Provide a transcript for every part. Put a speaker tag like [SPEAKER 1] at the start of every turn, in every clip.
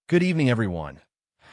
[SPEAKER 1] Good evening, everyone.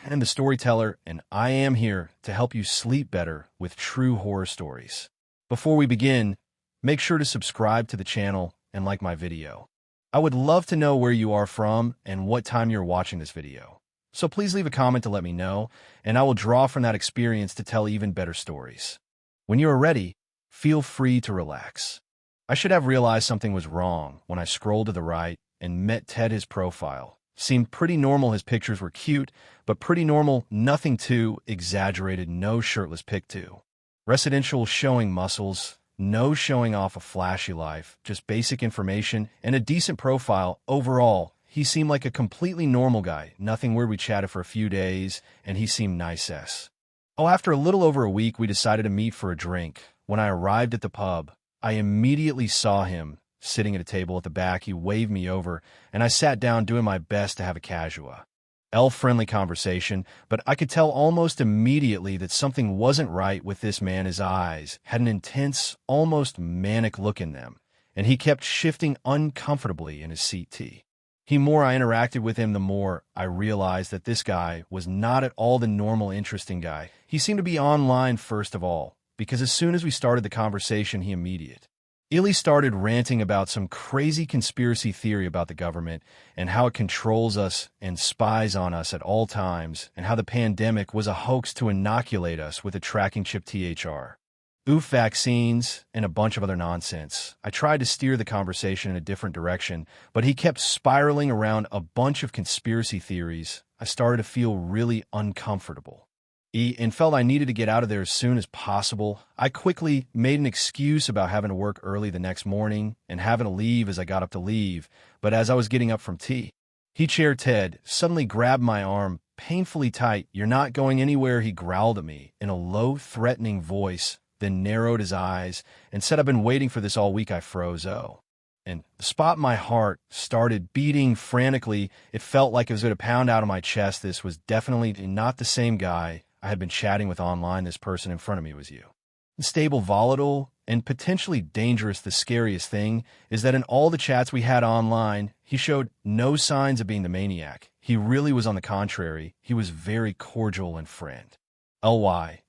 [SPEAKER 1] I'm the storyteller, and I am here to help you sleep better with true horror stories. Before we begin, make sure to subscribe to the channel and like my video. I would love to know where you are from and what time you're watching this video. So please leave a comment to let me know, and I will draw from that experience to tell even better stories. When you are ready, feel free to relax. I should have realized something was wrong when I scrolled to the right and met Ted. His profile seemed pretty normal. His pictures were cute, but pretty normal, nothing too exaggerated, no shirtless pic too. Residential showing muscles, no showing off a flashy life, just basic information and a decent profile. Overall, he seemed like a completely normal guy, nothing weird. We chatted for a few days, and he seemed nice. After a little over a week, we decided to meet for a drink. When I arrived at the pub, I immediately saw him sitting at a table at the back. He waved me over, and I sat down doing my best to have a casual, friendly conversation, but I could tell almost immediately that something wasn't right with this man. His eyes had an intense, almost manic look in them, and he kept shifting uncomfortably in his seat. The more I interacted with him, the more I realized that this guy was not at all the normal, interesting guy. He seemed to be online, first of all, because as soon as we started the conversation, he immediately started ranting about some crazy conspiracy theory about the government and how it controls us and spies on us at all times, and how the pandemic was a hoax to inoculate us with a tracking chip, vaccines, and a bunch of other nonsense. I tried to steer the conversation in a different direction, but he kept spiraling around a bunch of conspiracy theories. I started to feel really uncomfortable and felt I needed to get out of there as soon as possible. I quickly made an excuse about having to work early the next morning and having to leave as I got up to leave, but as I was getting up from Ted suddenly grabbed my arm painfully tight. "You're not going anywhere," he growled at me in a low, threatening voice, then narrowed his eyes and said, "I've been waiting for this all week." I froze. And the spot my heart started beating frantically. It felt like it was going to pound out of my chest. This was definitely not the same guy I had been chatting with online. This person in front of me was you. Unstable, volatile, and potentially dangerous. The scariest thing is that in all the chats we had online, he showed no signs of being the maniac. He really was. On the contrary, he was very cordial and friendly,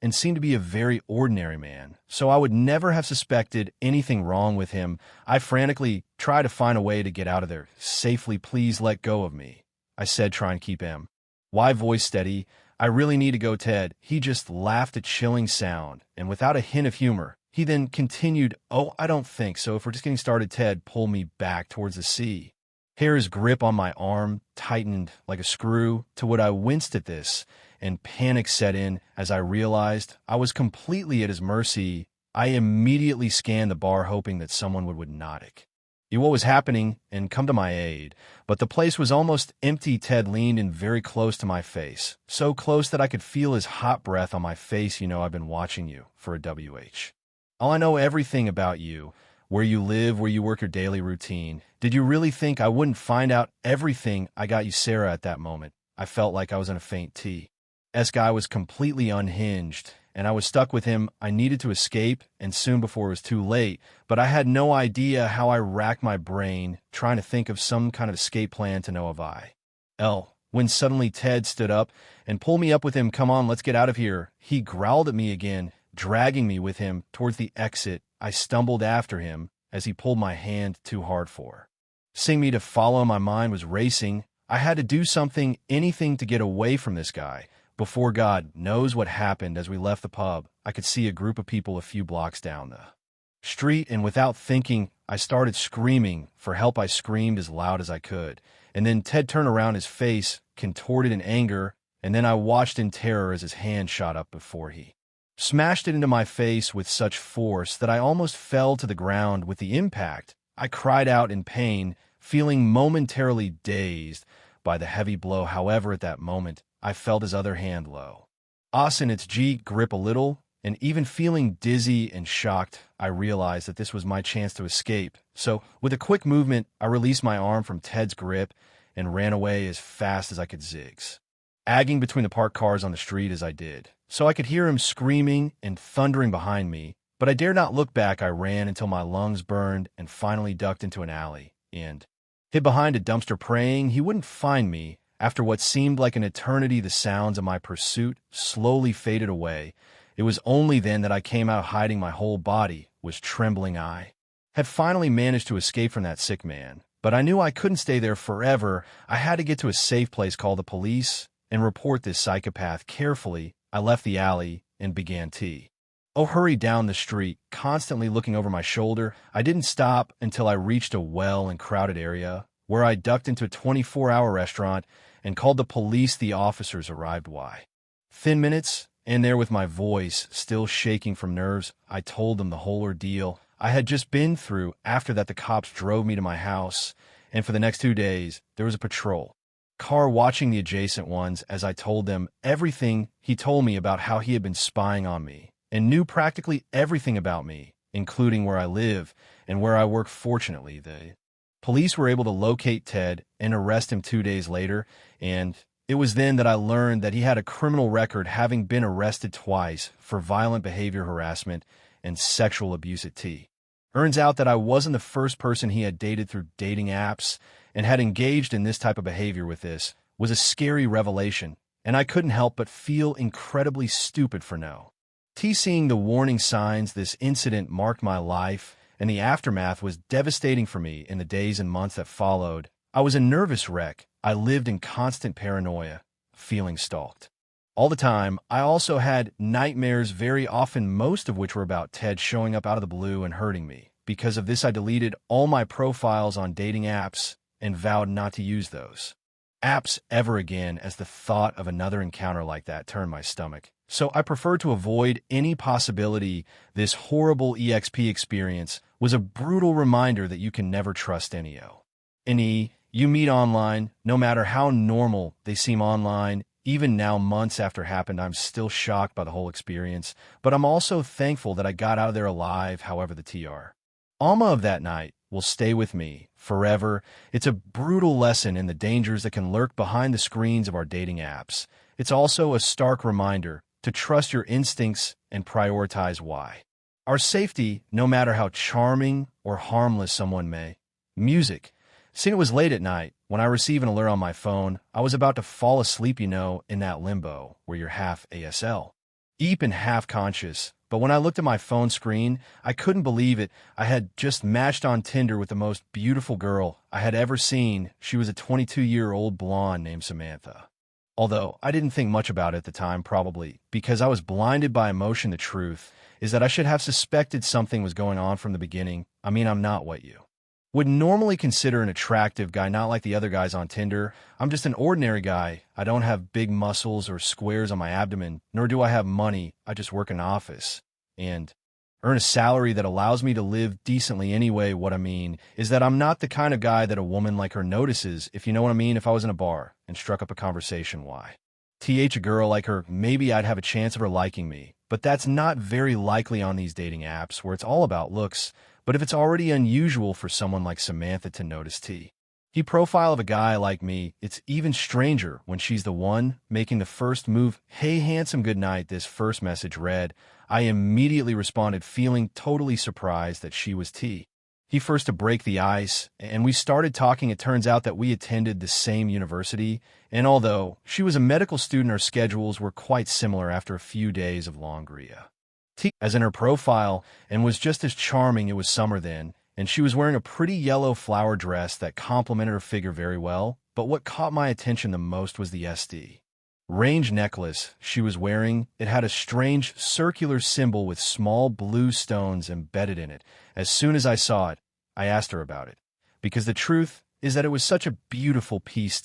[SPEAKER 1] and seemed to be a very ordinary man, so I would never have suspected anything wrong with him. I frantically tried to find a way to get out of there safely. "Please let go of me," I said, trying to keep him. "Why?" Voice steady. "I really need to go, Ted." He just laughed, a chilling sound, and without a hint of humor. He then continued, "I don't think so. If we're just getting started." Ted pulled me back towards the sea. His grip on my arm tightened like a screw to what I winced at this, and panic set in as I realized I was completely at his mercy. I immediately scanned the bar, hoping that someone would notice what was happening and come to my aid, but the place was almost empty. Ted leaned in very close to my face, so close that I could feel his hot breath on my face. "I've been watching you for a I know everything about you, where you live, where you work, your daily routine. Did you really think I wouldn't find out everything? I got you, Sarah." At that moment, I felt like I was in a faint. Guy was completely unhinged, and I was stuck with him. I needed to escape, and soon before it was too late, but I had no idea how. I racked my brain, trying to think of some kind of escape plan to know of when suddenly Ted stood up and pulled me up with him. "Come on, let's get out of here." He growled at me again, dragging me with him towards the exit. I stumbled after him as he pulled my hand too hard for seeing me to follow. My mind was racing. I had to do something, anything to get away from this guy. Before God knows what happened, as we left the pub, I could see a group of people a few blocks down the street, and without thinking, I started screaming for help. I screamed as loud as I could, and then Ted turned around, his face contorted in anger, and then I watched in terror as his hand shot up before he smashed it into my face with such force that I almost fell to the ground with the impact. I cried out in pain, feeling momentarily dazed by the heavy blow. However, at that moment, I felt his other hand in its grip a little, and even feeling dizzy and shocked, I realized that this was my chance to escape. So, with a quick movement, I released my arm from Ted's grip and ran away as fast as I could, zigzagging between the parked cars on the street as I did, so I could hear him screaming and thundering behind me. But I dared not look back. I ran until my lungs burned and finally ducked into an alley and hid behind a dumpster, praying he wouldn't find me. After what seemed like an eternity, the sounds of my pursuit slowly faded away. It was only then that I came out hiding. My whole body was trembling. I had finally managed to escape from that sick man, but I knew I couldn't stay there forever. I had to get to a safe place, call the police, and report this psychopath. Carefully, I left the alley and began to hurry down the street, constantly looking over my shoulder. I didn't stop until I reached a well and crowded area, where I ducked into a 24-hour restaurant and called the police. The officers arrived within minutes, and there, with my voice still shaking from nerves, I told them the whole ordeal I had just been through. After that, the cops drove me to my house, and for the next 2 days, there was a patrol car watching the adjacent ones as I told them everything. He told me about how he had been spying on me and knew practically everything about me, including where I live and where I work. Fortunately, the police were able to locate Ted and arrest him 2 days later, and it was then that I learned that he had a criminal record, having been arrested twice for violent behavior, harassment, and sexual abuse at T. Turns out that I wasn't the first person he had dated through dating apps, and had engaged in this type of behavior. With this was a scary revelation, and I couldn't help but feel incredibly stupid for seeing the warning signs. This incident marked my life, and the aftermath was devastating for me. In the days and months that followed, I was a nervous wreck. I lived in constant paranoia, feeling stalked all the time. I also had nightmares, very often, most of which were about Ted showing up out of the blue and hurting me. Because of this, I deleted all my profiles on dating apps and vowed not to use those apps ever again, as the thought of another encounter like that turned my stomach. So I preferred to avoid any possibility. This horrible EXP experience was a brutal reminder that you can never trust any you meet online, no matter how normal they seem online. Even now, months after happened, I'm still shocked by the whole experience, but I'm also thankful that I got out of there alive. However, the trauma of that night will stay with me forever. It's a brutal lesson in the dangers that can lurk behind the screens of our dating apps. It's also a stark reminder to trust your instincts and prioritize our safety, no matter how charming or harmless someone may. Music. Seeing it was late at night when I received an alert on my phone. I was about to fall asleep, in that limbo where you're half asleep and half conscious. But when I looked at my phone screen, I couldn't believe it. I had just matched on Tinder with the most beautiful girl I had ever seen. She was a 22-year-old blonde named Samantha. Although I didn't think much about it at the time, probably because I was blinded by emotion. The truth is that I should have suspected something was going on from the beginning. I'm not what you would normally consider an attractive guy, not like the other guys on Tinder. I'm just an ordinary guy. I don't have big muscles or squares on my abdomen, nor do I have money. I just work in an office and earn a salary that allows me to live decently anyway. What I mean is that I'm not the kind of guy that a woman like her notices, if you know what I mean. If I was in a bar and struck up a conversation, a girl like her, maybe I'd have a chance of her liking me. But that's not very likely on these dating apps where it's all about looks. But if it's already unusual for someone like Samantha to notice the profile of a guy like me, it's even stranger when she's the one making the first move. "Hey, handsome, good night," this first message read. I immediately responded, feeling totally surprised that she was he first to break the ice, and we started talking. It turns out that we attended the same university, and although she was a medical student, our schedules were quite similar. After a few days of long as in her profile, and was just as charming. It was summer then, and she was wearing a pretty yellow flower dress that complemented her figure very well. But what caught my attention the most was the SD range necklace she was wearing. It had a strange circular symbol with small blue stones embedded in it. As soon as I saw it, I asked her about it, because the truth is that it was such a beautiful piece.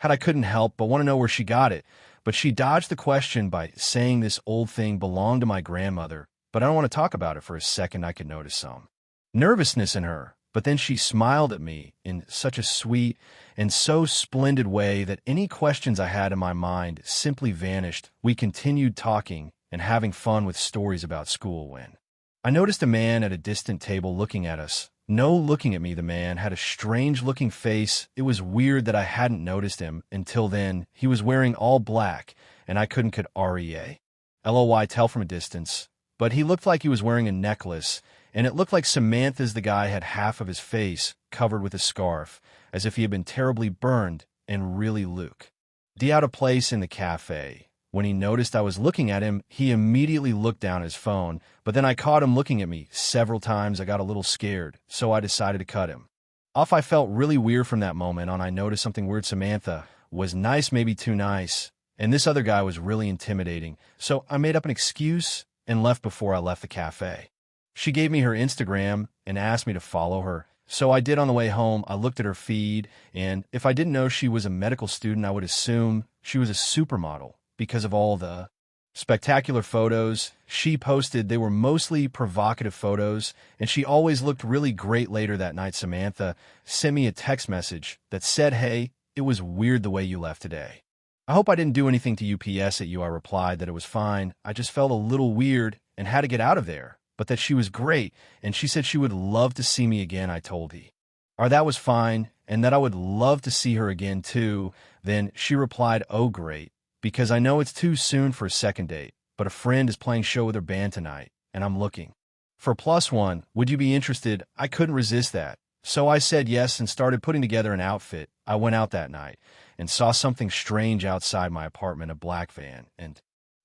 [SPEAKER 1] I couldn't help but want to know where she got it. But she dodged the question by saying this old thing belonged to my grandmother. But I don't want to talk about it for a second. I could notice some nervousness in her. But then she smiled at me in such a sweet and so splendid way that any questions I had in my mind simply vanished. We continued talking and having fun with stories about school when I noticed a man at a distant table looking at us. No, looking at me. The man had a strange-looking face. It was weird that I hadn't noticed him until then. He was wearing all black, and I couldn't tell from a distance. But he looked like he was wearing a necklace, and it looked like Samantha's. The guy had half of his face covered with a scarf, as if he had been terribly burned, and really Luke. D out of place in the cafe. When he noticed I was looking at him, he immediately looked down at his phone, but then I caught him looking at me several times. I got a little scared, so I decided to cut him off. I felt really weird from that moment on. I noticed something weird. Samantha was nice, maybe too nice, and this other guy was really intimidating, so I made up an excuse and left before I left the cafe. She gave me her Instagram and asked me to follow her, so I did. On the way home, I looked at her feed, and if I didn't know she was a medical student, I would assume she was a supermodel because of all the spectacular photos she posted. They were mostly provocative photos, and she always looked really great. Later that night, Samantha sent me a text message that said, "Hey, it was weird the way you left today. I hope I didn't do anything to UPS at you." I replied that it was fine. I just felt a little weird and had to get out of there, but that she was great, and she said she would love to see me again. I told her that was fine, and that I would love to see her again too. Then she replied, "Oh, great, because I know it's too soon for a second date, but a friend is playing show with her band tonight, and I'm looking for a +1. Would you be interested?" I couldn't resist that, so I said yes and started putting together an outfit. I went out that night and saw something strange outside my apartment, a black van, and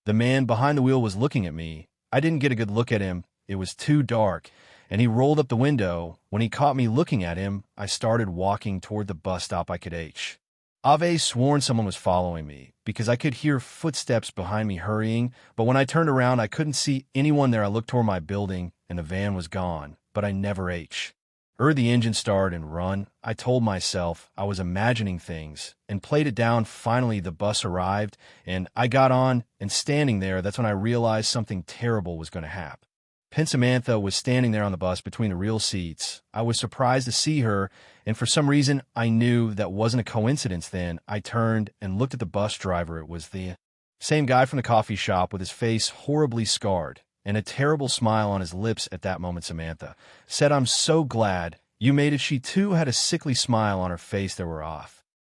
[SPEAKER 1] the man behind the wheel was looking at me. I didn't get a good look at him. It was too dark, and he rolled up the window. When he caught me looking at him, I started walking toward the bus stop. I could have sworn someone was following me because I could hear footsteps behind me hurrying, but when I turned around, I couldn't see anyone there. I looked toward my building, and the van was gone, but I never heard the engine start and run. I told myself I was imagining things and played it down. Finally, the bus arrived, and I got on, and standing there, that's when I realized something terrible was going to happen. Samantha was standing there on the bus between the real seats. I was surprised to see her, and for some reason, I knew that wasn't a coincidence. Then I turned and looked at the bus driver. It was the same guy from the coffee shop with his face horribly scarred and a terrible smile on his lips. At that moment, Samantha said, "I'm so glad you made it." She too had a sickly smile on her face. There were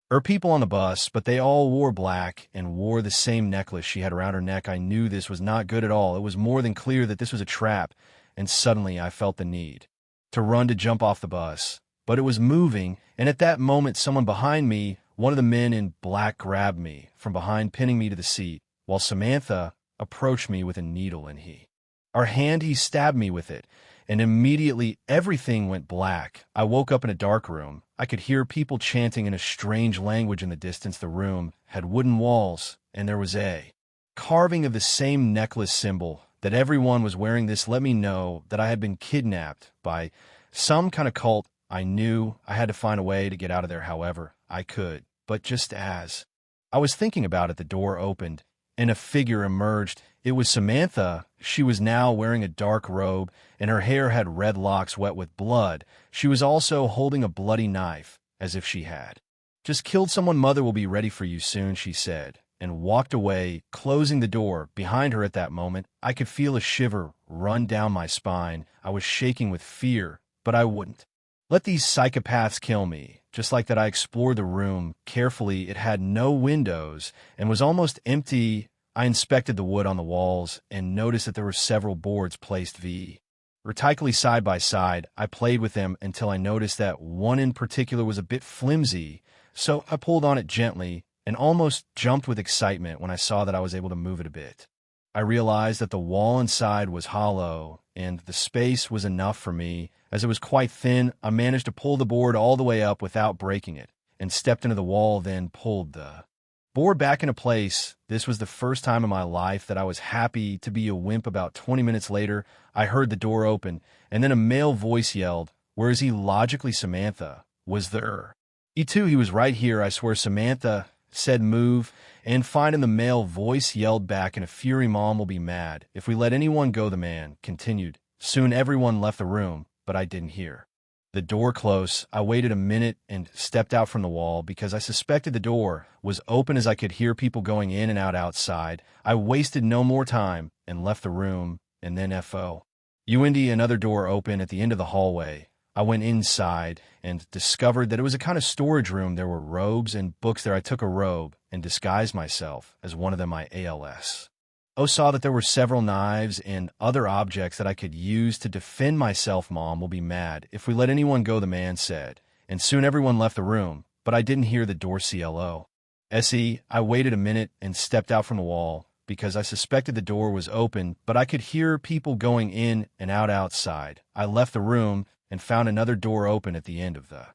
[SPEAKER 1] her people on the bus, but they all wore black and wore the same necklace she had around her neck. I knew this was not good at all. It was more than clear that this was a trap, and suddenly I felt the need to run, to jump off the bus. But it was moving, and at that moment, someone behind me, one of the men in black, grabbed me from behind, pinning me to the seat, while Samantha approached me with a needle, and he stabbed me with it, and immediately everything went black. I woke up in a dark room. I could hear people chanting in a strange language in the distance. The room had wooden walls, and there was a carving of the same necklace symbol that everyone was wearing. This let me know that I had been kidnapped by some kind of cult. I knew I had to find a way to get out of there however I could. But just as I was thinking about it, the door opened, and a figure emerged. It was Samantha. She was now wearing a dark robe, and her hair had red locks wet with blood. She was also holding a bloody knife, as if she had just killed someone. "Mother will be ready for you soon," she said, and walked away, closing the door behind her. At that moment, I could feel a shiver run down my spine. I was shaking with fear, but I wouldn't let these psychopaths kill me. Just like that, I explored the room carefully. It had no windows and was almost empty. I inspected the wood on the walls and noticed that there were several boards placed vertically side by side. I played with them until I noticed that one in particular was a bit flimsy, so I pulled on it gently and almost jumped with excitement when I saw that I was able to move it a bit. I realized that the wall inside was hollow, and the space was enough for me. As it was quite thin, I managed to pull the board all the way up without breaking it, and stepped into the wall, then pulled the board back into place. This was the first time in my life that I was happy to be a wimp. About 20 minutes later, I heard the door open, and then a male voice yelled, "Where is he?" Logically, Samantha was there. He was right here, I swear. Samantha said, "Move," and finding the male voice yelled back in a fury, "Mom will be mad if we let anyone go." The man continued. Soon everyone left the room, but I didn't hear the door close. I waited a minute and stepped out from the wall because I suspected the door was open, as I could hear people going in and out outside. I wasted no more time and left the room, and then another door open at the end of the hallway. I went inside and discovered that it was a kind of storage room. There were robes and books there. I took a robe and disguised myself as one of them. I saw that there were several knives and other objects that I could use to defend myself. "Mom will be mad if we let anyone go," the man said, and soon everyone left the room, but I didn't hear the door CLO. I waited a minute and stepped out from the wall because I suspected the door was open, but I could hear people going in and out outside. I left the room and found another door open at the end of the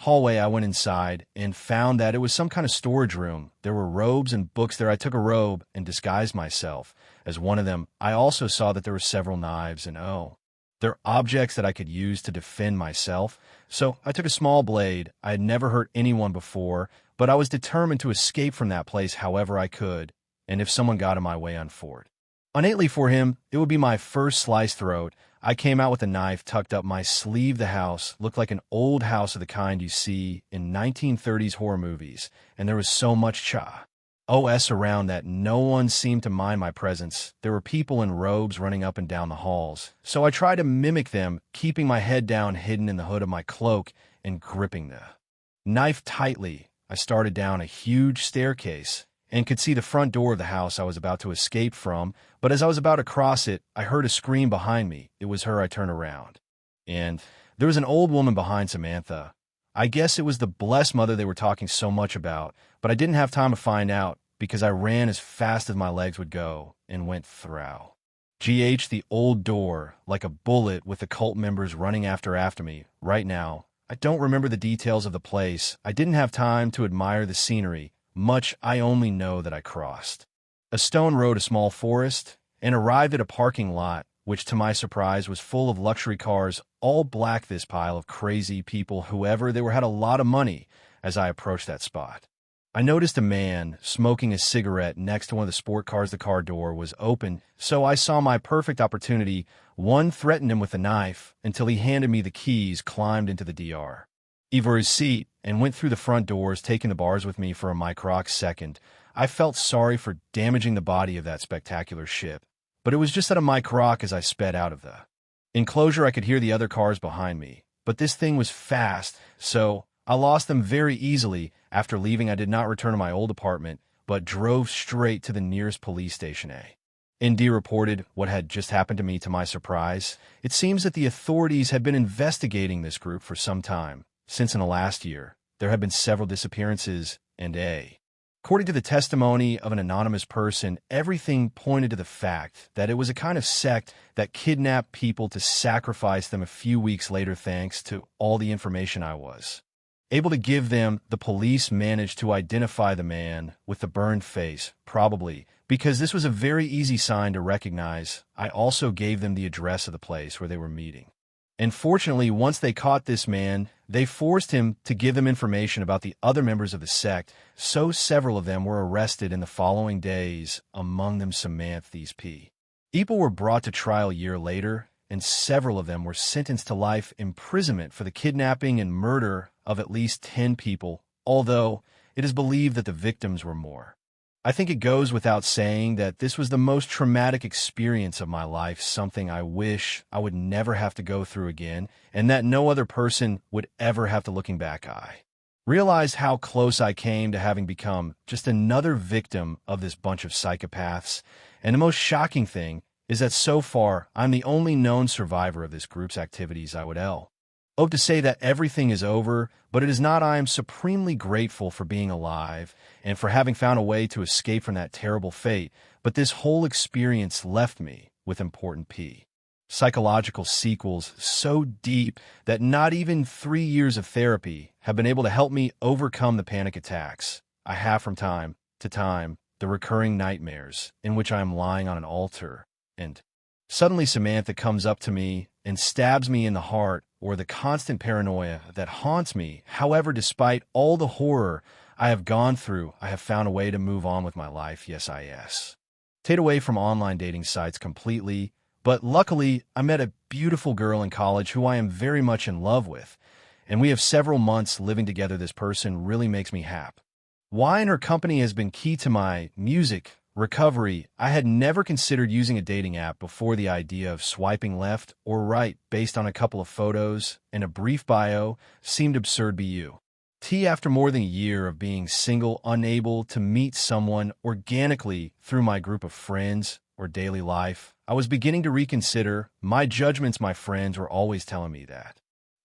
[SPEAKER 1] hallway. I went inside and found that it was some kind of storage room. There were robes and books there. I took a robe and disguised myself as one of them. I also saw that there were several knives and they're objects that I could use to defend myself. So I took a small blade. I had never hurt anyone before, but I was determined to escape from that place however I could, and if someone got in my way on foot. Innately for him, it would be my first sliced throat. I came out with a knife tucked up my sleeve. The house looked like an old house of the kind you see in 1930s horror movies, and there was so much OS around that no one seemed to mind my presence. There were people in robes running up and down the halls, so I tried to mimic them, keeping my head down, hidden in the hood of my cloak, and gripping the knife tightly. I started down a huge staircase and could see the front door of the house I was about to escape from, but as I was about to cross it, I heard a scream behind me. It was her. I turned around, and there was an old woman behind Samantha. I guess it was the blessed mother they were talking so much about, but I didn't have time to find out because I ran as fast as my legs would go and went through the old door like a bullet with the cult members running after me. Right now, I don't remember the details of the place. I didn't have time to admire the scenery much. I only know that I crossed a stone road, a small forest, and arrived at a parking lot, which to my surprise was full of luxury cars, all black. This pile of crazy people, whoever they were, had a lot of money. As I approached that spot, I noticed a man smoking a cigarette next to one of the sport cars. The car door was open, so I saw my perfect opportunity. One threatened him with a knife until he handed me the keys, climbed into the driver's seat, and went through the front doors, taking the bars with me for a microsecond. I felt sorry for damaging the body of that spectacular ship, but it was just at a microc. As I sped out of the enclosure, I could hear the other cars behind me, but this thing was fast, so I lost them very easily. After leaving, I did not return to my old apartment, but drove straight to the nearest police station. ND reported what had just happened to me. To my surprise, it seems that the authorities had been investigating this group for some time, since in the last year, there have been several disappearances, and according to the testimony of an anonymous person, everything pointed to the fact that it was a kind of sect that kidnapped people to sacrifice them a few weeks later. Thanks to all the information I was able to give them, the police managed to identify the man with the burned face, probably because this was a very easy sign to recognize. I also gave them the address of the place where they were meeting. And fortunately, once they caught this man, they forced him to give them information about the other members of the sect, so several of them were arrested in the following days, among them Samantha. These people were brought to trial a year later, and several of them were sentenced to life imprisonment for the kidnapping and murder of at least 10 people, although it is believed that the victims were more. I think it goes without saying that this was the most traumatic experience of my life, something I wish I would never have to go through again, and that no other person would ever have to. Looking back, I realized how close I came to having become just another victim of this bunch of psychopaths, and the most shocking thing is that so far, I'm the only known survivor of this group's activities. I would hope to say that everything is over, but it is not. I am supremely grateful for being alive and for having found a way to escape from that terrible fate, but this whole experience left me with important psychological sequels so deep that not even 3 years of therapy have been able to help me overcome the panic attacks I have from time to time, the recurring nightmares in which I am lying on an altar, and suddenly Samantha comes up to me and stabs me in the heart, or the constant paranoia that haunts me. However, despite all the horror I have gone through, I have found a way to move on with my life. Yes, stayed away from online dating sites completely, but luckily I met a beautiful girl in college who I am very much in love with, and we have several months living together. This person really makes me happy. Why and her company has been key to my music recovery. I had never considered using a dating app before. The idea of swiping left or right based on a couple of photos and a brief bio seemed absurd. After more than a year of being single, unable to meet someone organically through my group of friends or daily life, I was beginning to reconsider my judgments. My friends were always telling me that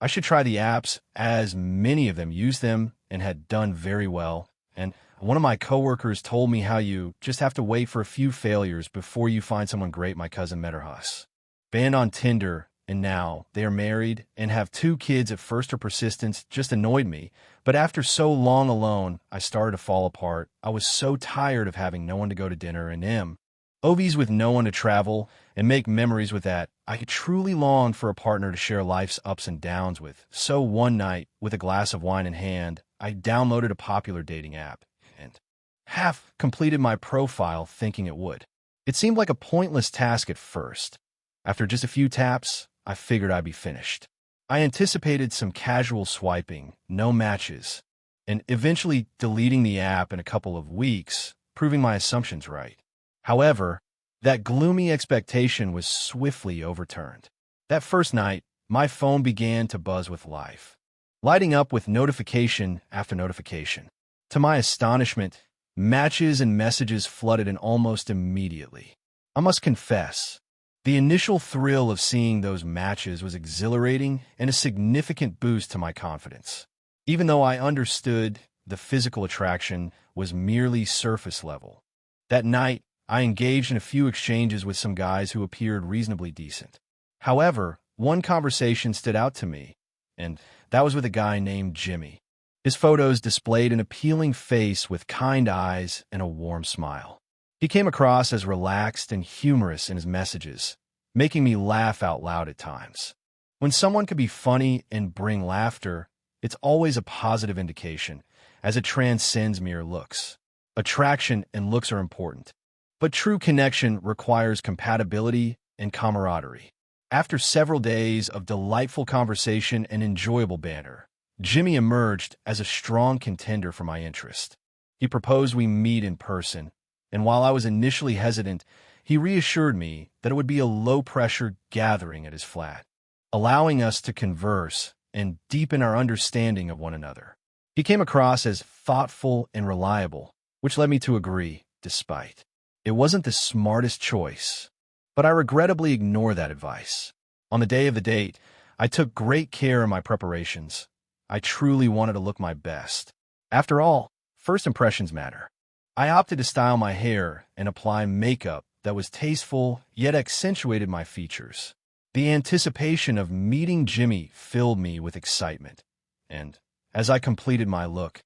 [SPEAKER 1] I should try the apps, as many of them use them, and had done very well. And one of my coworkers told me how you just have to wait for a few failures before you find someone great. My cousin met her hus. Banned on Tinder, and now they are married and have 2 kids. At first, her persistence just annoyed me, but after so long alone, I started to fall apart. I was so tired of having no one to go to dinner and OVs with no one to travel and make memories with that. I truly longed for a partner to share life's ups and downs with. So one night, with a glass of wine in hand, I downloaded a popular dating app and half completed my profile thinking it would. It seemed like a pointless task at first. After just a few taps, I figured I'd be finished. I anticipated some casual swiping, no matches, and eventually deleting the app in a couple of weeks, proving my assumptions right. However, that gloomy expectation was swiftly overturned. That first night, my phone began to buzz with life, lighting up with notification after notification. To my astonishment, matches and messages flooded in almost immediately. I must confess, the initial thrill of seeing those matches was exhilarating and a significant boost to my confidence. Even though I understood the physical attraction was merely surface level. That night, I engaged in a few exchanges with some guys who appeared reasonably decent. However, one conversation stood out to me, and that was with a guy named Jimmy. His photos displayed an appealing face with kind eyes and a warm smile. He came across as relaxed and humorous in his messages, making me laugh out loud at times. When someone could be funny and bring laughter, it's always a positive indication, as it transcends mere looks. Attraction and looks are important, but true connection requires compatibility and camaraderie. After several days of delightful conversation and enjoyable banter, Jimmy emerged as a strong contender for my interest. He proposed we meet in person, and while I was initially hesitant, he reassured me that it would be a low-pressure gathering at his flat, allowing us to converse and deepen our understanding of one another. He came across as thoughtful and reliable, which led me to agree, despite it wasn't the smartest choice. But I regrettably ignored that advice. On the day of the date, I took great care in my preparations. I truly wanted to look my best. After all, first impressions matter. I opted to style my hair and apply makeup that was tasteful yet accentuated my features. The anticipation of meeting Jimmy filled me with excitement, and as I completed my look,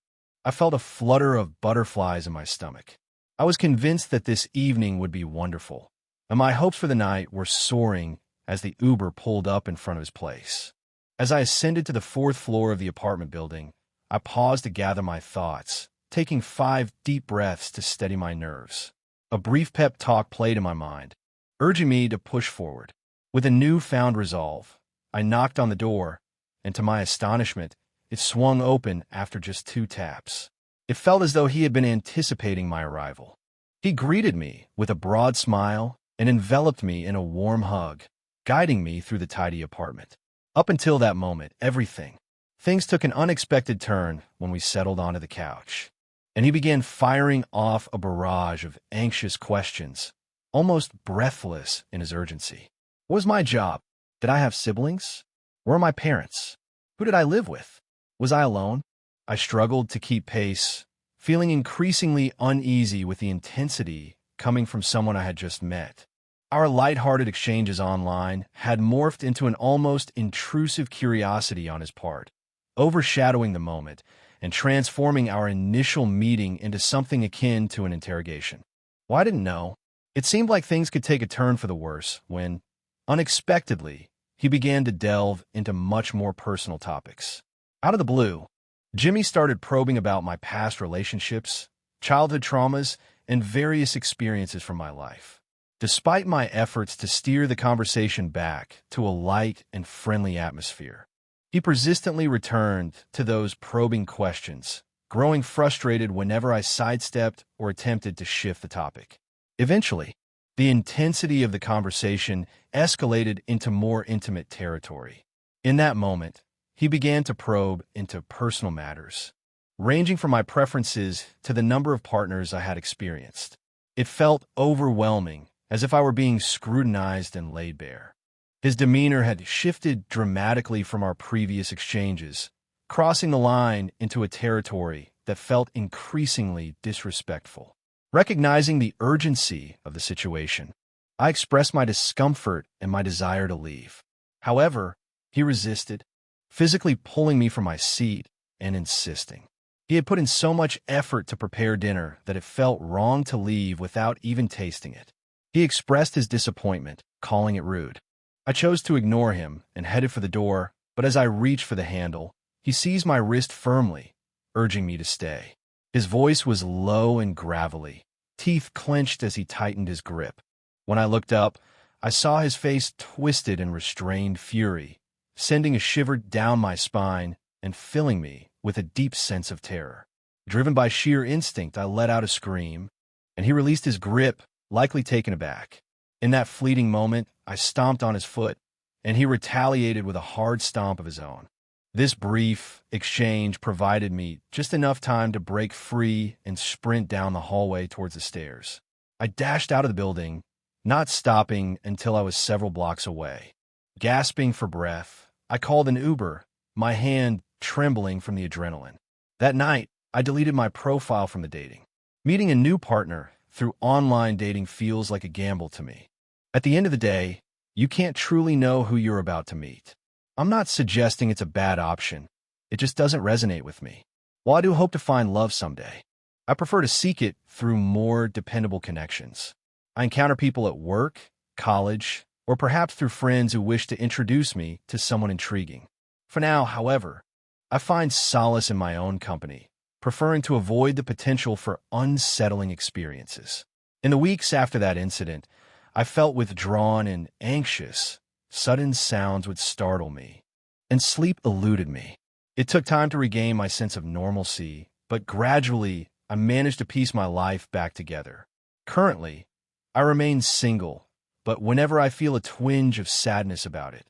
[SPEAKER 1] I felt a flutter of butterflies in my stomach. I was convinced that this evening would be wonderful, and my hopes for the night were soaring as the Uber pulled up in front of his place. As I ascended to the 4th floor of the apartment building, I paused to gather my thoughts, taking 5 deep breaths to steady my nerves. A brief pep talk played in my mind, urging me to push forward. With a newfound resolve, I knocked on the door, and to my astonishment, it swung open after just 2 taps. It felt as though he had been anticipating my arrival. He greeted me with a broad smile and enveloped me in a warm hug, guiding me through the tidy apartment. Up until that moment, things took an unexpected turn when we settled onto the couch, and he began firing off a barrage of anxious questions, almost breathless in his urgency. What was my job? Did I have siblings? Where were my parents? Who did I live with? Was I alone? I struggled to keep pace, feeling increasingly uneasy with the intensity coming from someone I had just met. Our lighthearted exchanges online had morphed into an almost intrusive curiosity on his part, overshadowing the moment and transforming our initial meeting into something akin to an interrogation. Well, I didn't know. It seemed like things could take a turn for the worse when, unexpectedly, he began to delve into much more personal topics. Out of the blue, Jimmy started probing about my past relationships, childhood traumas, and various experiences from my life. Despite my efforts to steer the conversation back to a light and friendly atmosphere, he persistently returned to those probing questions, growing frustrated whenever I sidestepped or attempted to shift the topic. Eventually, the intensity of the conversation escalated into more intimate territory. In that moment, he began to probe into personal matters, ranging from my preferences to the number of partners I had experienced. It felt overwhelming, as if I were being scrutinized and laid bare. His demeanor had shifted dramatically from our previous exchanges, crossing the line into a territory that felt increasingly disrespectful. Recognizing the urgency of the situation, I expressed my discomfort and my desire to leave. However, he resisted, physically pulling me from my seat and insisting. He had put in so much effort to prepare dinner that it felt wrong to leave without even tasting it. He expressed his disappointment, calling it rude. I chose to ignore him and headed for the door, but as I reached for the handle, he seized my wrist firmly, urging me to stay. His voice was low and gravelly, teeth clenched as he tightened his grip. When I looked up, I saw his face twisted in restrained fury, sending a shiver down my spine and filling me with a deep sense of terror. Driven by sheer instinct, I let out a scream, and he released his grip, likely taken aback. In that fleeting moment, I stomped on his foot, and he retaliated with a hard stomp of his own. This brief exchange provided me just enough time to break free and sprint down the hallway towards the stairs. I dashed out of the building, not stopping until I was several blocks away. Gasping for breath, I called an Uber, my hand trembling from the adrenaline. That night, I deleted my profile from the dating. Meeting a new partner through online dating feels like a gamble to me. At the end of the day, you can't truly know who you're about to meet. I'm not suggesting it's a bad option. It just doesn't resonate with me. While I do hope to find love someday, I prefer to seek it through more dependable connections. I encounter people at work, college, or perhaps through friends who wish to introduce me to someone intriguing. For now, however, I find solace in my own company, preferring to avoid the potential for unsettling experiences. In the weeks after that incident, I felt withdrawn and anxious. Sudden sounds would startle me, and sleep eluded me. It took time to regain my sense of normalcy, but gradually I managed to piece my life back together. Currently, I remain single, but whenever I feel a twinge of sadness about it,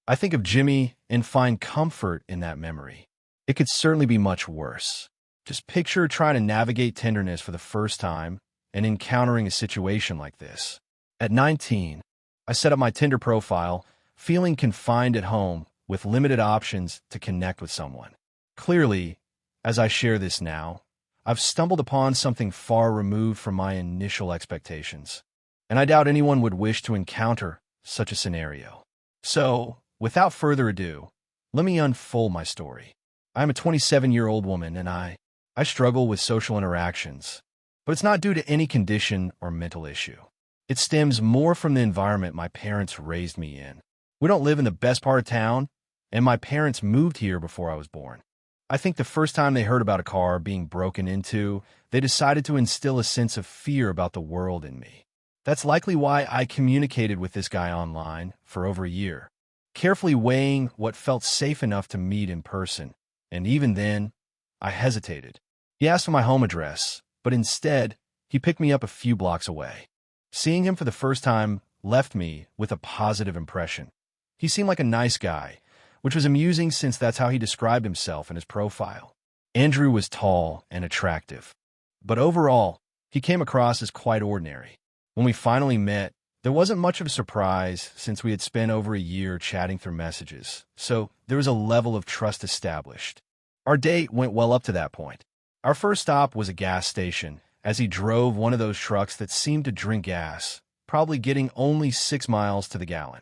[SPEAKER 1] I think of Jimmy and find comfort in that memory. It could certainly be much worse. Just picture trying to navigate tenderness for the first time and encountering a situation like this. At 19, I set up my Tinder profile, feeling confined at home with limited options to connect with someone. Clearly, as I share this now, I've stumbled upon something far removed from my initial expectations, and I doubt anyone would wish to encounter such a scenario. So, without further ado, let me unfold my story. I'm a 27-year-old woman, and I struggle with social interactions, but it's not due to any condition or mental issue. It stems more from the environment my parents raised me in. We don't live in the best part of town, and my parents moved here before I was born. I think the first time they heard about a car being broken into, they decided to instill a sense of fear about the world in me. That's likely why I communicated with this guy online for over a year, carefully weighing what felt safe enough to meet in person. And even then, I hesitated. He asked for my home address, but instead, he picked me up a few blocks away. Seeing him for the first time left me with a positive impression. He seemed like a nice guy, which was amusing since that's how he described himself in his profile. Andrew was tall and attractive, but overall, he came across as quite ordinary. When we finally met, there wasn't much of a surprise since we had spent over a year chatting through messages, so there was a level of trust established. Our date went well up to that point. Our first stop was a gas station, as he drove one of those trucks that seemed to drink gas, probably getting only 6 miles to the gallon.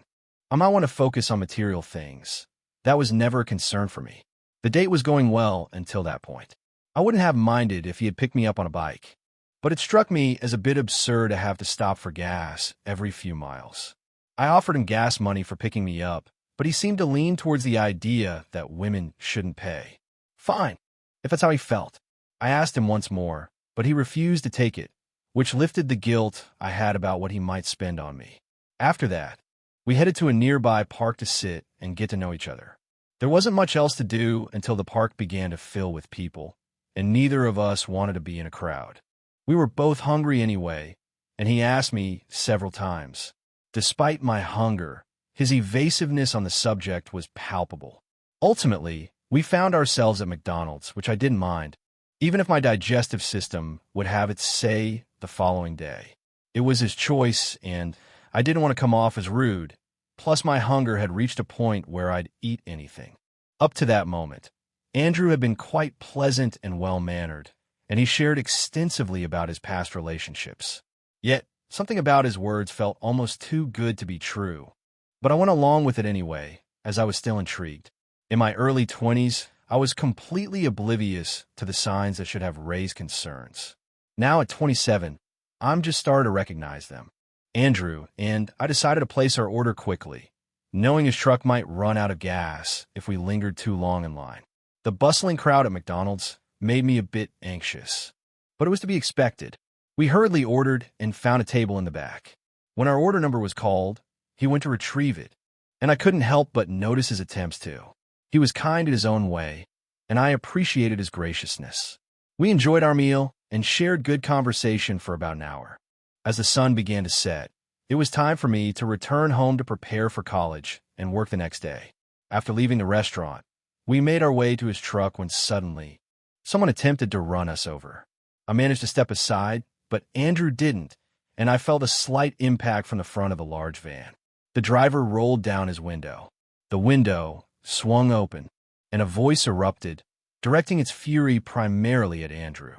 [SPEAKER 1] I might want to focus on material things. That was never a concern for me. The date was going well until that point. I wouldn't have minded if he had picked me up on a bike, but it struck me as a bit absurd to have to stop for gas every few miles. I offered him gas money for picking me up, but he seemed to lean towards the idea that women shouldn't pay. Fine, if that's how he felt. I asked him once more, but he refused to take it, which lifted the guilt I had about what he might spend on me. After that, we headed to a nearby park to sit and get to know each other. There wasn't much else to do until the park began to fill with people, and neither of us wanted to be in a crowd. We were both hungry anyway, and he asked me several times. Despite my hunger, his evasiveness on the subject was palpable. Ultimately, we found ourselves at McDonald's, which I didn't mind, even if my digestive system would have its say the following day. It was his choice, and I didn't want to come off as rude, plus my hunger had reached a point where I'd eat anything. Up to that moment, Andrew had been quite pleasant and well-mannered, and he shared extensively about his past relationships. Yet, something about his words felt almost too good to be true. But I went along with it anyway, as I was still intrigued. In my early 20s, I was completely oblivious to the signs that should have raised concerns. Now at 27, I'm just starting to recognize them. Andrew and I decided to place our order quickly, knowing his truck might run out of gas if we lingered too long in line. The bustling crowd at McDonald's made me a bit anxious, but it was to be expected. We hurriedly ordered and found a table in the back. When our order number was called, he went to retrieve it, and I couldn't help but notice his attempts to. He was kind in his own way, and I appreciated his graciousness. We enjoyed our meal and shared good conversation for about an hour. As the sun began to set, it was time for me to return home to prepare for college and work the next day. After leaving the restaurant, we made our way to his truck when suddenly, someone attempted to run us over. I managed to step aside, but Andrew didn't, and I felt a slight impact from the front of the large van. The driver rolled down his window. The window swung open, and a voice erupted, directing its fury primarily at Andrew.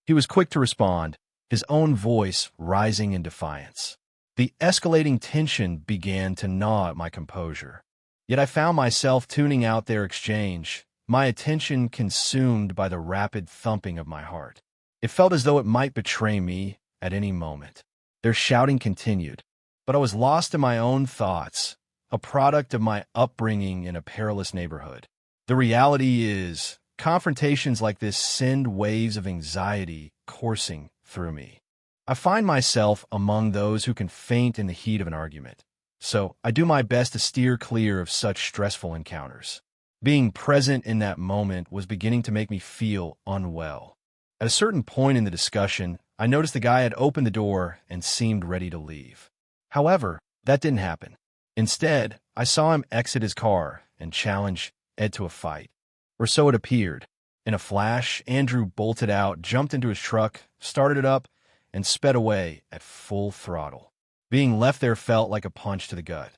[SPEAKER 1] He was quick to respond, his own voice rising in defiance. The escalating tension began to gnaw at my composure. Yet I found myself tuning out their exchange, my attention consumed by the rapid thumping of my heart. It felt as though it might betray me at any moment. Their shouting continued, but I was lost in my own thoughts, a product of my upbringing in a perilous neighborhood. The reality is, confrontations like this send waves of anxiety coursing through me. I find myself among those who can faint in the heat of an argument, so I do my best to steer clear of such stressful encounters. Being present in that moment was beginning to make me feel unwell. At a certain point in the discussion, I noticed the guy had opened the door and seemed ready to leave. However, that didn't happen. Instead, I saw him exit his car and challenge Ed to a fight. Or so it appeared. In a flash, Andrew bolted out, jumped into his truck, started it up, and sped away at full throttle. Being left there felt like a punch to the gut.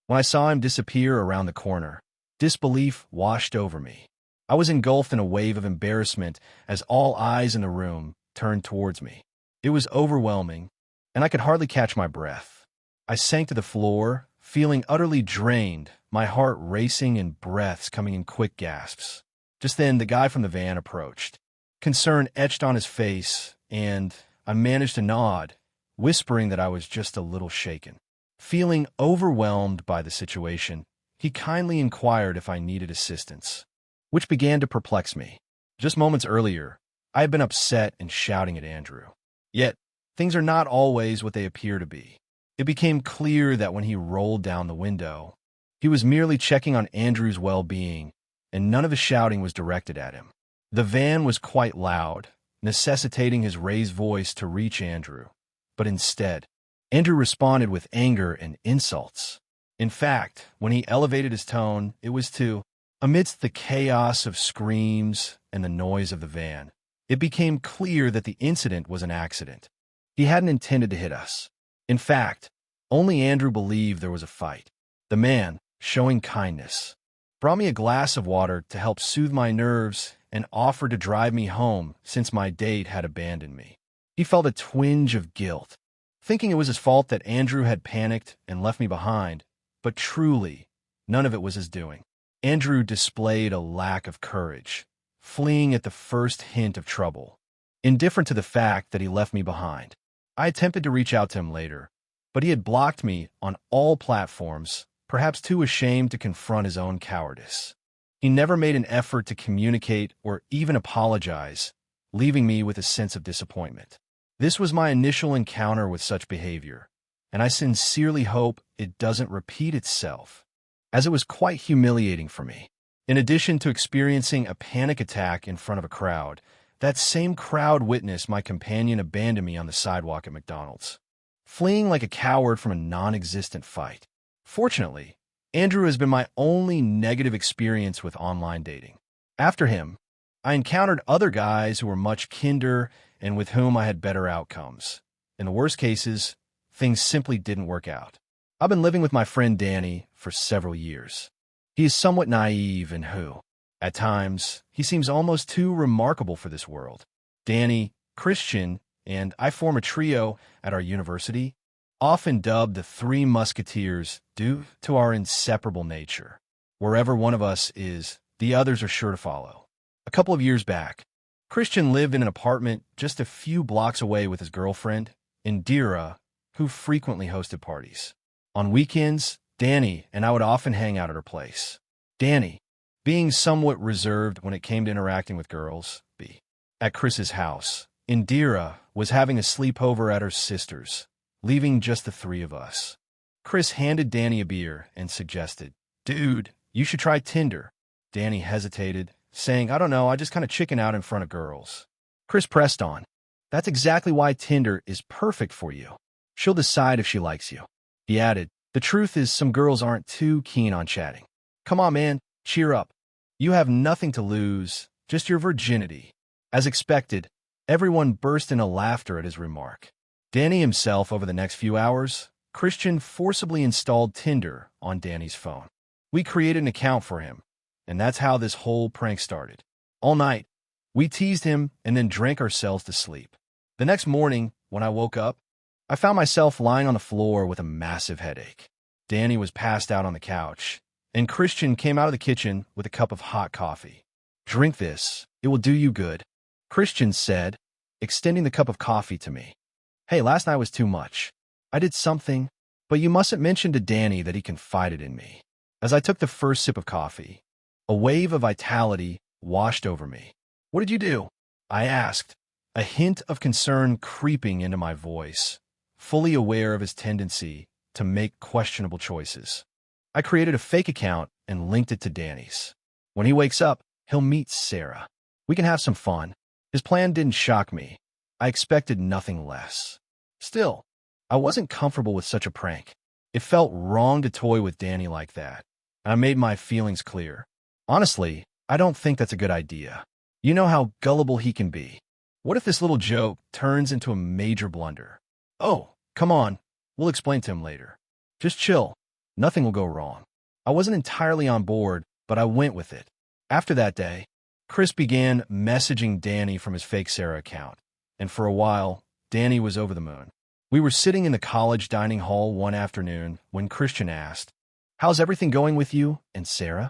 [SPEAKER 1] When I saw him disappear around the corner, disbelief washed over me. I was engulfed in a wave of embarrassment as all eyes in the room turned towards me. It was overwhelming, and I could hardly catch my breath. I sank to the floor, feeling utterly drained, my heart racing and breaths coming in quick gasps. Just then, the guy from the van approached. Concern etched on his face, and I managed to nod, whispering that I was just a little shaken. Feeling overwhelmed by the situation, he kindly inquired if I needed assistance, which began to perplex me. Just moments earlier, I had been upset and shouting at Andrew. Yet, things are not always what they appear to be. It became clear that when he rolled down the window, he was merely checking on Andrew's well-being, and none of his shouting was directed at him. The van was quite loud, necessitating his raised voice to reach Andrew. But instead, Andrew responded with anger and insults. In fact, when he elevated his tone, it was to, amidst the chaos of screams and the noise of the van, it became clear that the incident was an accident. He hadn't intended to hit us. In fact, only Andrew believed there was a fight. The man, showing kindness, brought me a glass of water to help soothe my nerves and offered to drive me home since my date had abandoned me. He felt a twinge of guilt, thinking it was his fault that Andrew had panicked and left me behind, but truly, none of it was his doing. Andrew displayed a lack of courage, fleeing at the first hint of trouble, indifferent to the fact that he left me behind. I attempted to reach out to him later, but he had blocked me on all platforms, perhaps too ashamed to confront his own cowardice. He never made an effort to communicate or even apologize, leaving me with a sense of disappointment. This was my initial encounter with such behavior, and I sincerely hope it doesn't repeat itself, as it was quite humiliating for me. In addition to experiencing a panic attack in front of a crowd, that same crowd witnessed my companion abandon me on the sidewalk at McDonald's, fleeing like a coward from a non-existent fight. Fortunately, Andrew has been my only negative experience with online dating. After him, I encountered other guys who were much kinder and with whom I had better outcomes. In the worst cases, things simply didn't work out. I've been living with my friend Danny for several years. He is somewhat naive and who, At times, he seems almost too remarkable for this world. Danny, Christian, and I form a trio at our university, often dubbed the Three Musketeers due to our inseparable nature. Wherever one of us is, the others are sure to follow. A couple of years back, Christian lived in an apartment just a few blocks away with his girlfriend, Indira, who frequently hosted parties. On weekends, Danny and I would often hang out at her place. Danny, being somewhat reserved when it came to interacting with girls, at Chris's house, Indira was having a sleepover at her sister's, leaving just the three of us. Chris handed Danny a beer and suggested, "Dude, you should try Tinder." Danny hesitated, saying, "I don't know, I just kind of chicken out in front of girls." Chris pressed on, "That's exactly why Tinder is perfect for you. She'll decide if she likes you." He added, "The truth is some girls aren't too keen on chatting. Come on, man, cheer up. You have nothing to lose, just your virginity." As expected, everyone burst into laughter at his remark. Danny himself, over the next few hours, Christian forcibly installed Tinder on Danny's phone. We created an account for him, and that's how this whole prank started. All night, we teased him and then drank ourselves to sleep. The next morning, when I woke up, I found myself lying on the floor with a massive headache. Danny was passed out on the couch, and Christian came out of the kitchen with a cup of hot coffee. "Drink this, it will do you good," Christian said, extending the cup of coffee to me. "Hey, last night was too much. I did something, but you mustn't mention to Danny that he confided in me." As I took the first sip of coffee, a wave of vitality washed over me. "What did you do?" I asked, a hint of concern creeping into my voice, fully aware of his tendency to make questionable choices. "I created a fake account and linked it to Danny's. When he wakes up, he'll meet Sarah. We can have some fun." His plan didn't shock me. I expected nothing less. Still, I wasn't comfortable with such a prank. It felt wrong to toy with Danny like that. I made my feelings clear. "Honestly, I don't think that's a good idea. You know how gullible he can be. What if this little joke turns into a major blunder?" "Oh, come on. We'll explain to him later. Just chill. Nothing will go wrong." I wasn't entirely on board, but I went with it. After that day, Chris began messaging Danny from his fake Sarah account, and for a while, Danny was over the moon. We were sitting in the college dining hall one afternoon when Christian asked, "How's everything going with you and Sarah?"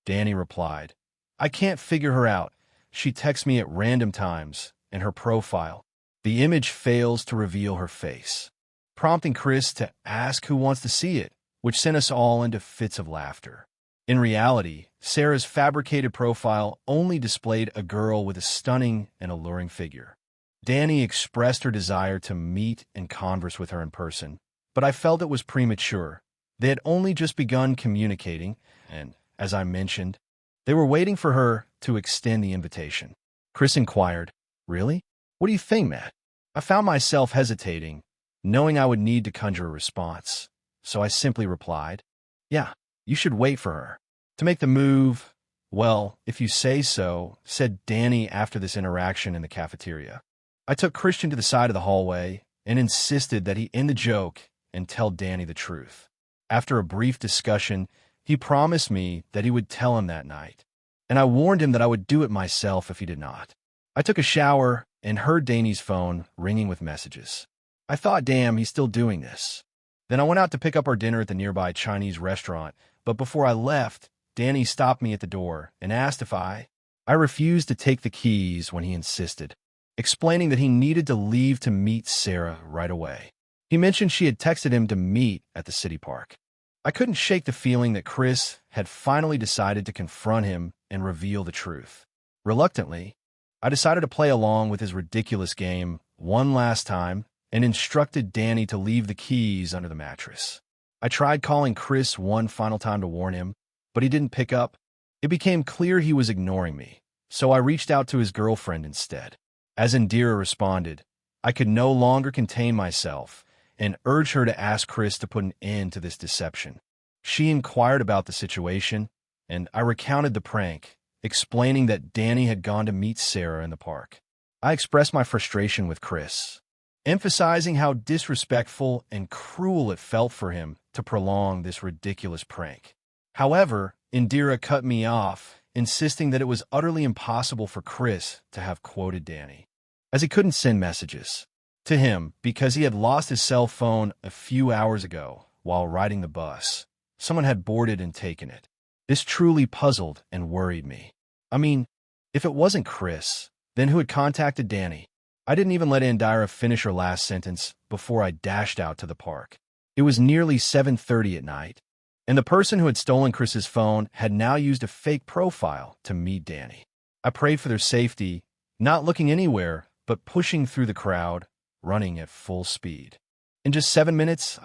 [SPEAKER 1] Danny replied, "I can't figure her out. She texts me at random times, and her profile, the image fails to reveal her face," prompting Chris to ask who wants to see it, which sent us all into fits of laughter. In reality, Sarah's fabricated profile only displayed a girl with a stunning and alluring figure. Danny expressed her desire to meet and converse with her in person, but I felt it was premature. They had only just begun communicating, and, as I mentioned, they were waiting for her to extend the invitation. Chris inquired, "Really? What do you think, Matt?" I found myself hesitating, knowing I would need to conjure a response, so I simply replied, "Yeah, you should wait for her. To make the move, well, if you say so," said Danny after this interaction in the cafeteria. I took Christian to the side of the hallway and insisted that he end the joke and tell Danny the truth. After a brief discussion, he promised me that he would tell him that night, and I warned him that I would do it myself if he did not. I took a shower and heard Danny's phone ringing with messages. I thought, damn, he's still doing this. Then I went out to pick up our dinner at the nearby Chinese restaurant, but before I left, Danny stopped me at the door and asked if I refused to take the keys when he insisted, explaining that he needed to leave to meet Sarah right away. He mentioned she had texted him to meet at the city park. I couldn't shake the feeling that Chris had finally decided to confront him and reveal the truth. Reluctantly, I decided to play along with his ridiculous game one last time and instructed Danny to leave the keys under the mattress. I tried calling Chris one final time to warn him, but he didn't pick up. It became clear he was ignoring me, so I reached out to his girlfriend instead. As Indira responded, I could no longer contain myself and urged her to ask Chris to put an end to this deception. She inquired about the situation, and I recounted the prank, explaining that Danny had gone to meet Sarah in the park. I expressed my frustration with Chris, emphasizing how disrespectful and cruel it felt for him to prolong this ridiculous prank. However, Indira cut me off insisting that it was utterly impossible for Chris to have quoted Danny, as he couldn't send messages to him because he had lost his cell phone a few hours ago while riding the bus. Someone had boarded and taken it. This truly puzzled and worried me. I mean, if it wasn't Chris, then who had contacted Danny? I didn't even let Indira finish her last sentence before I dashed out to the park. It was nearly 7:30 at night, and the person who had stolen Chris's phone had now used a fake profile to meet Danny. I prayed for their safety, not looking anywhere, but pushing through the crowd, running at full speed. In just 7 minutes,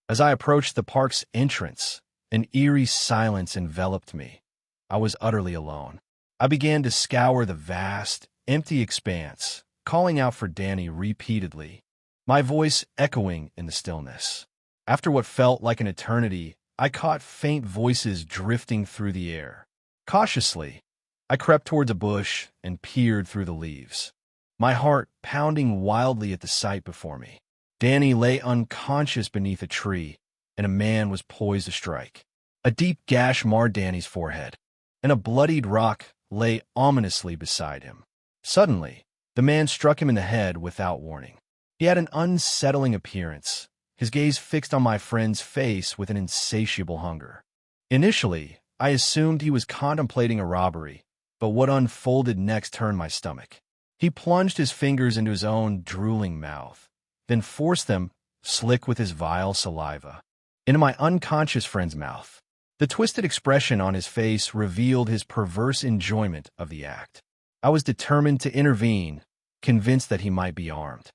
[SPEAKER 1] as I approached the park's entrance, an eerie silence enveloped me. I was utterly alone. I began to scour the vast, empty expanse, calling out for Danny repeatedly, my voice echoing in the stillness. After what felt like an eternity, I caught faint voices drifting through the air. Cautiously, I crept towards a bush and peered through the leaves, my heart pounding wildly at the sight before me. Danny lay unconscious beneath a tree, and a man was poised to strike. A deep gash marred Danny's forehead, and a bloodied rock lay ominously beside him. Suddenly, the man struck him in the head without warning. He had an unsettling appearance, his gaze fixed on my friend's face with an insatiable hunger. Initially, I assumed he was contemplating a robbery, but what unfolded next turned my stomach. He plunged his fingers into his own drooling mouth, then forced them, slick with his vile saliva, into my unconscious friend's mouth. The twisted expression on his face revealed his perverse enjoyment of the act. I was determined to intervene, convinced that he might be armed.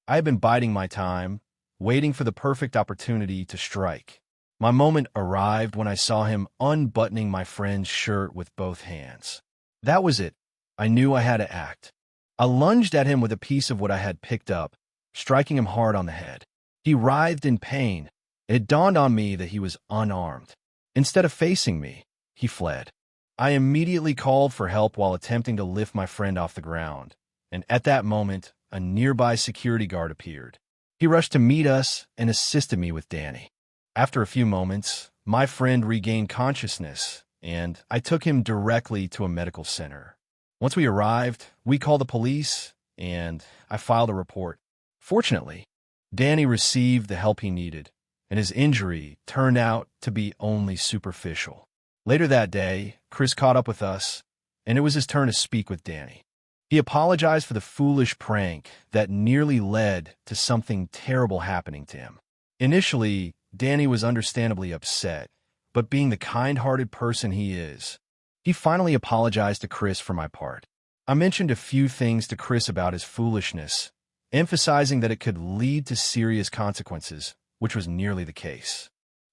[SPEAKER 1] I had been biding my time, waiting for the perfect opportunity to strike. My moment arrived when I saw him unbuttoning my friend's shirt with both hands. That was it. I knew I had to act. I lunged at him with a piece of what I had picked up, striking him hard on the head. He writhed in pain. It dawned on me that he was unarmed. Instead of facing me, he fled. I immediately called for help while attempting to lift my friend off the ground, and at that moment, a nearby security guard appeared. He rushed to meet us and assisted me with Danny. After a few moments, my friend regained consciousness, and I took him directly to a medical center. Once we arrived, we called the police, and I filed a report. Fortunately, Danny received the help he needed, and his injury turned out to be only superficial. Later that day, Chris caught up with us, and it was his turn to speak with Danny. He apologized for the foolish prank that nearly led to something terrible happening to him. Initially, Danny was understandably upset, but being the kind-hearted person he is, he finally apologized to Chris for my part. I mentioned a few things to Chris about his foolishness, emphasizing that it could lead to serious consequences, which was nearly the case.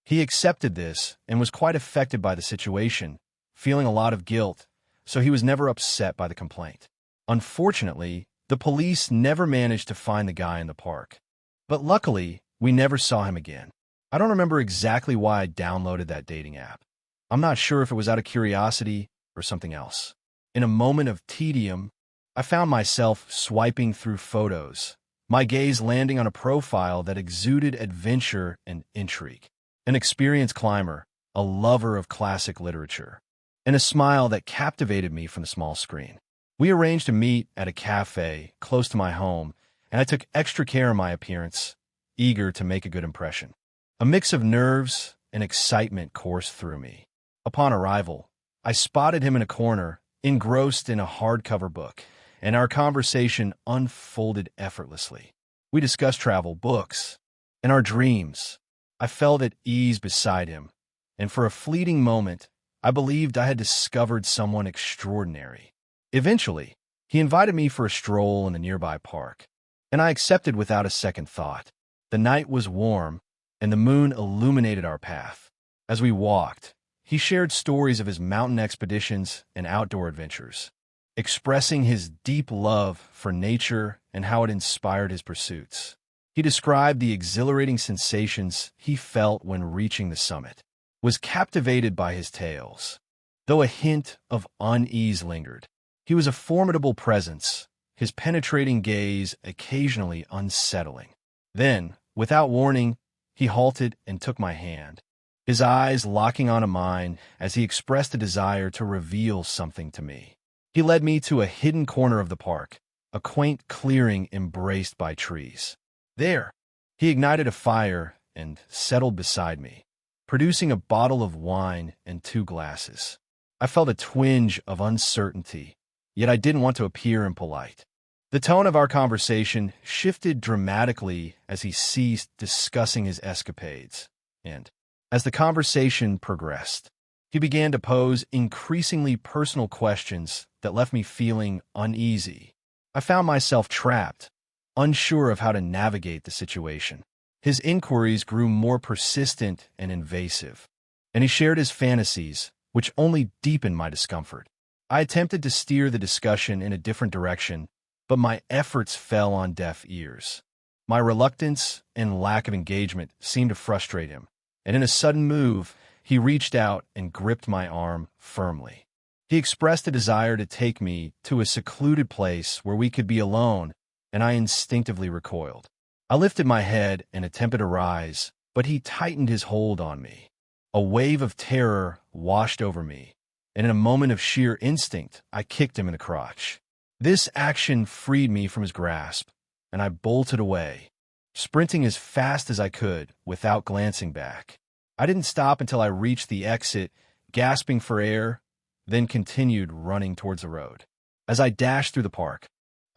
[SPEAKER 1] He accepted this and was quite affected by the situation, feeling a lot of guilt, so he was never upset by the complaint. Unfortunately, the police never managed to find the guy in the park. But luckily, we never saw him again. I don't remember exactly why I downloaded that dating app. I'm not sure if it was out of curiosity or something else. In a moment of tedium, I found myself swiping through photos, my gaze landing on a profile that exuded adventure and intrigue. An experienced climber, a lover of classic literature, and a smile that captivated me from the small screen. We arranged to meet at a cafe close to my home, and I took extra care of my appearance, eager to make a good impression. A mix of nerves and excitement coursed through me. Upon arrival, I spotted him in a corner, engrossed in a hardcover book, and our conversation unfolded effortlessly. We discussed travel, books, and our dreams. I felt at ease beside him, and for a fleeting moment, I believed I had discovered someone extraordinary. Eventually, he invited me for a stroll in the nearby park, and I accepted without a second thought. The night was warm, and the moon illuminated our path. As we walked, he shared stories of his mountain expeditions and outdoor adventures, expressing his deep love for nature and how it inspired his pursuits. He described the exhilarating sensations he felt when reaching the summit, was captivated by his tales, though a hint of unease lingered. He was a formidable presence, his penetrating gaze occasionally unsettling. Then, without warning, he halted and took my hand. his eyes locking onto mine as he expressed a desire to reveal something to me. He led me to a hidden corner of the park, a quaint clearing embraced by trees. There, he ignited a fire and settled beside me, producing a bottle of wine and 2 glasses. I felt a twinge of uncertainty, yet I didn't want to appear impolite. The tone of our conversation shifted dramatically as he ceased discussing his escapades, and as the conversation progressed, he began to pose increasingly personal questions that left me feeling uneasy. I found myself trapped, unsure of how to navigate the situation. His inquiries grew more persistent and invasive, and he shared his fantasies, which only deepened my discomfort. I attempted to steer the discussion in a different direction, but my efforts fell on deaf ears. My reluctance and lack of engagement seemed to frustrate him, and in a sudden move, he reached out and gripped my arm firmly. He expressed a desire to take me to a secluded place where we could be alone, and I instinctively recoiled. I lifted my head and attempted to rise, but he tightened his hold on me. A wave of terror washed over me, and in a moment of sheer instinct, I kicked him in the crotch. This action freed me from his grasp, and I bolted away, sprinting as fast as I could without glancing back. I didn't stop until I reached the exit, gasping for air, then continued running towards the road. As I dashed through the park,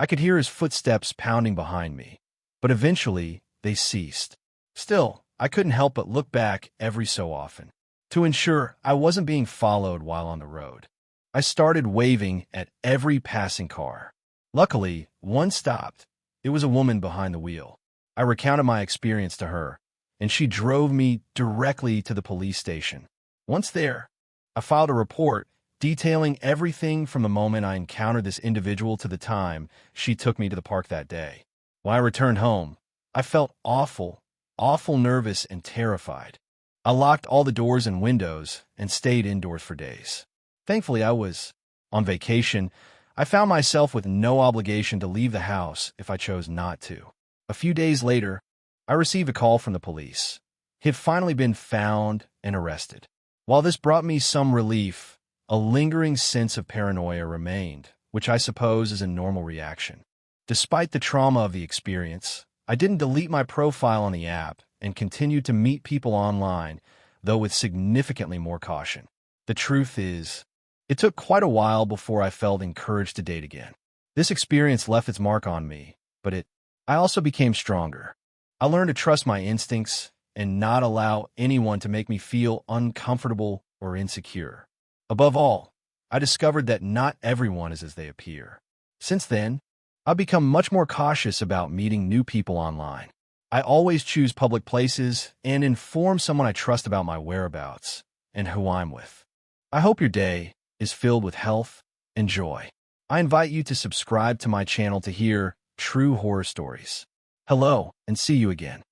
[SPEAKER 1] I could hear his footsteps pounding behind me, but eventually they ceased. Still, I couldn't help but look back every so often to ensure I wasn't being followed while on the road. I started waving at every passing car. Luckily, one stopped. It was a woman behind the wheel. I recounted my experience to her, and she drove me directly to the police station. Once there, I filed a report detailing everything from the moment I encountered this individual to the time she took me to the park that day. When I returned home, I felt awful nervous and terrified. I locked all the doors and windows and stayed indoors for days. Thankfully, I was on vacation. I found myself with no obligation to leave the house if I chose not to. A few days later, I received a call from the police. He had finally been found and arrested. While this brought me some relief, a lingering sense of paranoia remained, which I suppose is a normal reaction. Despite the trauma of the experience, I didn't delete my profile on the app and continued to meet people online, though with significantly more caution. The truth is, it took quite a while before I felt encouraged to date again. This experience left its mark on me, but I also became stronger. I learned to trust my instincts and not allow anyone to make me feel uncomfortable or insecure. Above all, I discovered that not everyone is as they appear. Since then, I've become much more cautious about meeting new people online. I always choose public places and inform someone I trust about my whereabouts and who I'm with. I hope your day is filled with health and joy. I invite you to subscribe to my channel to hear true horror stories. Hello, and see you again.